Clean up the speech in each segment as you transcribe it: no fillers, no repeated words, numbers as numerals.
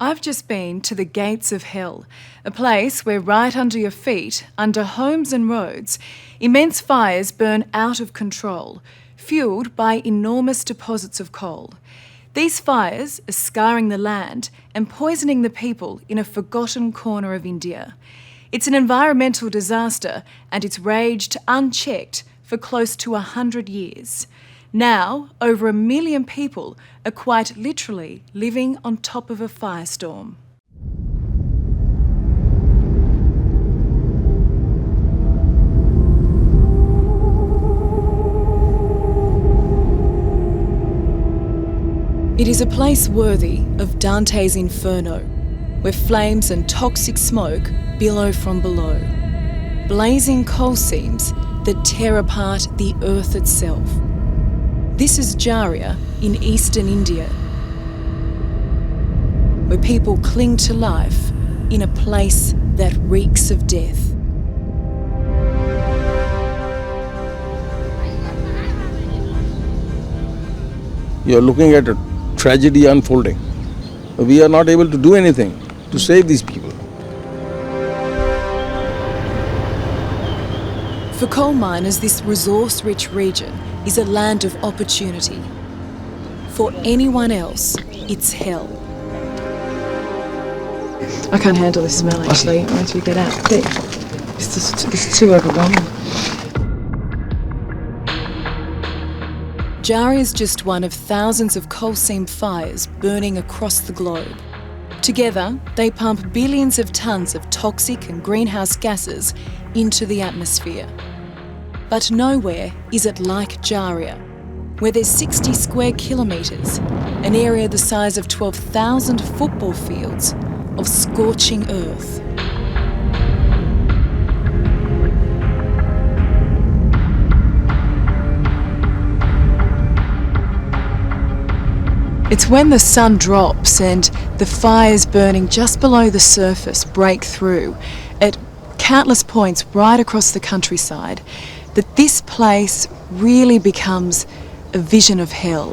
I've just been to the gates of hell, a place where right under your feet, under homes and roads, immense fires burn out of control, fuelled by enormous deposits of coal. These fires are scarring the land and poisoning the people in a forgotten corner of India. It's an environmental disaster and it's raged unchecked for close to 100 years. Now, over 1 million people are quite literally living on top of a firestorm. It is a place worthy of Dante's Inferno, where flames and toxic smoke billow from below. Blazing coal seams that tear apart the earth itself. This is Jharia in eastern India, where people cling to life in a place that reeks of death. You're looking at a tragedy unfolding. We are not able to do anything to save these people. For coal miners, this resource-rich region is a land of opportunity. For anyone else, it's hell. I can't handle the smell, actually, once we get out. It's too overwhelming. Jharia is just one of thousands of coal seam fires burning across the globe. Together, they pump billions of tonnes of toxic and greenhouse gases into the atmosphere. But nowhere is it like Jharia, where there's 60 square kilometres, an area the size of 12,000 football fields, of scorching earth. It's when the sun drops and the fires burning just below the surface break through at countless points right across the countryside that this place really becomes a vision of hell.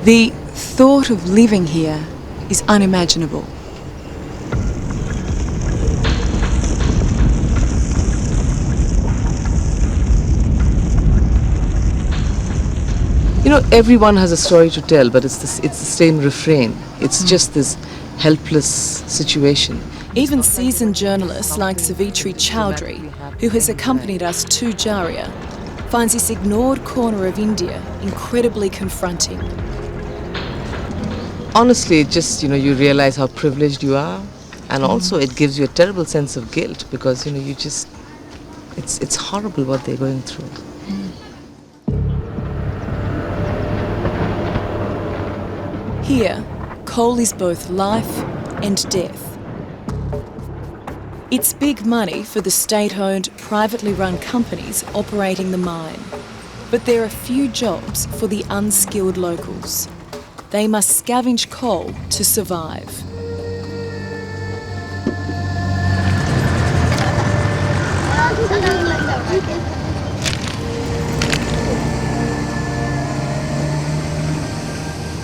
The thought of living here is unimaginable. You know, everyone has a story to tell, but it's the same refrain. It's just this helpless situation. Even seasoned journalists like Savitri Chowdhury, who has accompanied us to Jharia, finds this ignored corner of India incredibly confronting. Honestly, it just, you realize how privileged you are, and also it gives you a terrible sense of guilt because, it's horrible what they're going through. Here, coal is both life and death. It's big money for the state-owned, privately run companies operating the mine. But there are few jobs for the unskilled locals. They must scavenge coal to survive.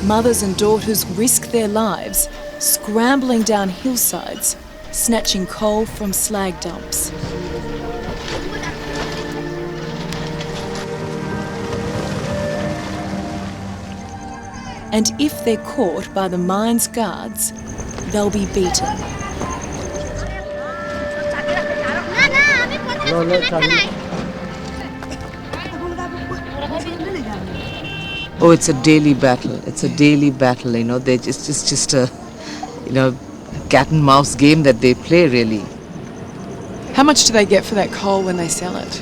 Mothers and daughters risk their lives, scrambling down hillsides, snatching coal from slag dumps. And if they're caught by the mine's guards, they'll be beaten. Oh, it's a daily battle. It's a daily battle, It's just a, cat and mouse game that they play, really. How much do they get for that coal when they sell it?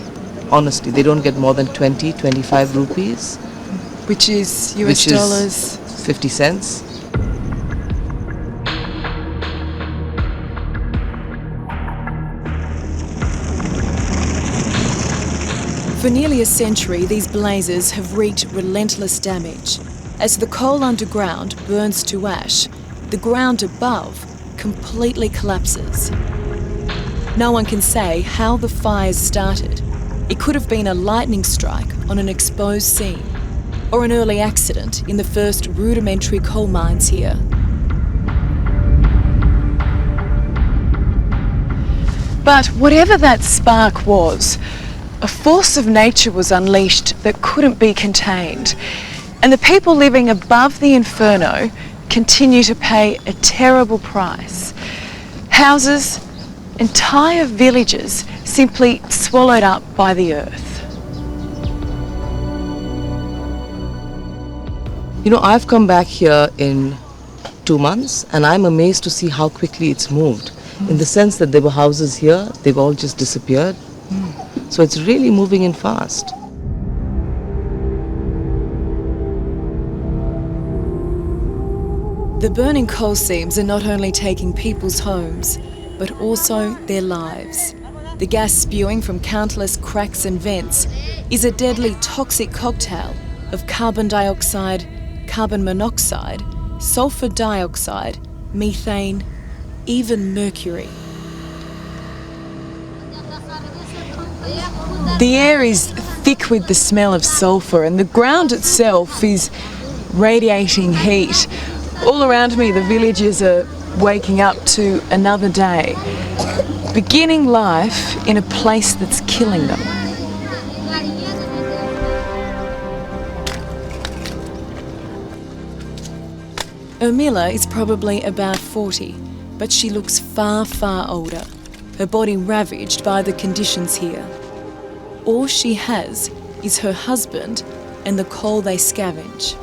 Honestly, they don't get more than 20, 25 rupees. Which is US dollars? 50 cents. For nearly a century, these blazes have wreaked relentless damage. As the coal underground burns to ash, the ground above completely collapses. No one can say how the fires started. It could have been a lightning strike on an exposed seam, or an early accident in the first rudimentary coal mines here. But whatever that spark was, a force of nature was unleashed that couldn't be contained. And the people living above the inferno continue to pay a terrible price. Houses, entire villages simply swallowed up by the earth. You know, I've come back here in 2 months and I'm amazed to see how quickly it's moved. In the sense that there were houses here, they've all just disappeared. So it's really moving in fast. The burning coal seams are not only taking people's homes, but also their lives. The gas spewing from countless cracks and vents is a deadly toxic cocktail of carbon dioxide, carbon monoxide, sulfur dioxide, methane, even mercury. The air is thick with the smell of sulphur and the ground itself is radiating heat. All around me the villagers are waking up to another day, beginning life in a place that's killing them. Amelia is probably about 40, but she looks far, far older, her body ravaged by the conditions here. All she has is her husband and the coal they scavenge.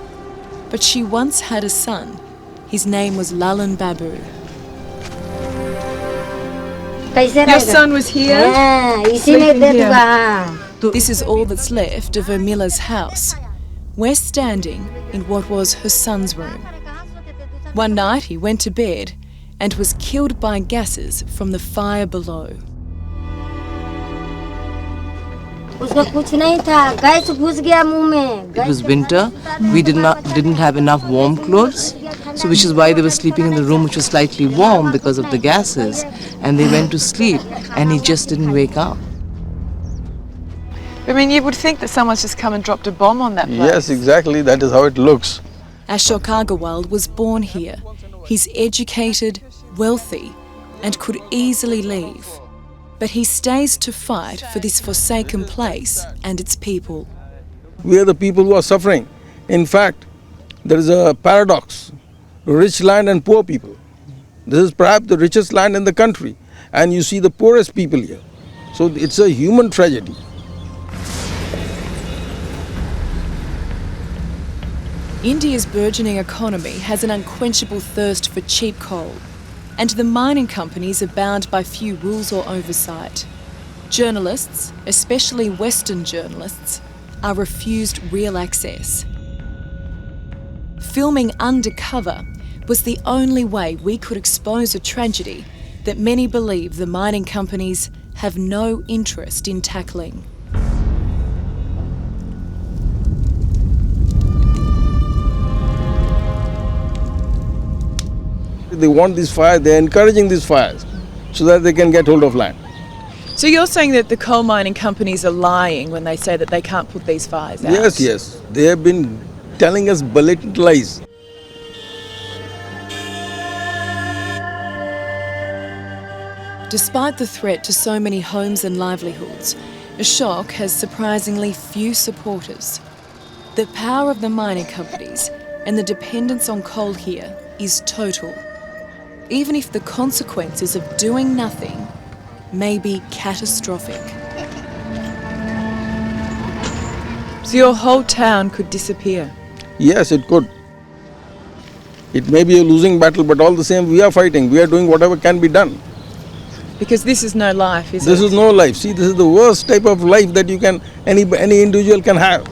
But she once had a son. His name was Lalan Babu. Your son was here? This is all that's left of Amelia's house. We're standing in what was her son's room. One night he went to bed and was killed by gases from the fire below. It was winter, we didn't have enough warm clothes, so which is why they were sleeping in the room which was slightly warm because of the gases, and they went to sleep and he just didn't wake up. I mean, you would think that someone's just come and dropped a bomb on that place. Yes, exactly. That is how it looks. Ashok Agarwal was born here. He's educated, wealthy, and could easily leave. But he stays to fight for this forsaken place and its people. We are the people who are suffering. In fact, there is a paradox. Rich land and poor people. This is perhaps the richest land in the country. And you see the poorest people here. So it's a human tragedy. India's burgeoning economy has an unquenchable thirst for cheap coal, and the mining companies are bound by few rules or oversight. Journalists, especially Western journalists, are refused real access. Filming undercover was the only way we could expose a tragedy that many believe the mining companies have no interest in tackling. They want these fires, they're encouraging these fires so that they can get hold of land. So you're saying that the coal mining companies are lying when they say that they can't put these fires out? Yes. They have been telling us blatant lies. Despite the threat to so many homes and livelihoods, Ashok has surprisingly few supporters. The power of the mining companies and the dependence on coal here is total, even if the consequences of doing nothing may be catastrophic. So your whole town could disappear? Yes, it could. It may be a losing battle, but all the same we are fighting. We are doing whatever can be done. Because this is no life, is it? This is no life. See, this is the worst type of life that any individual can have.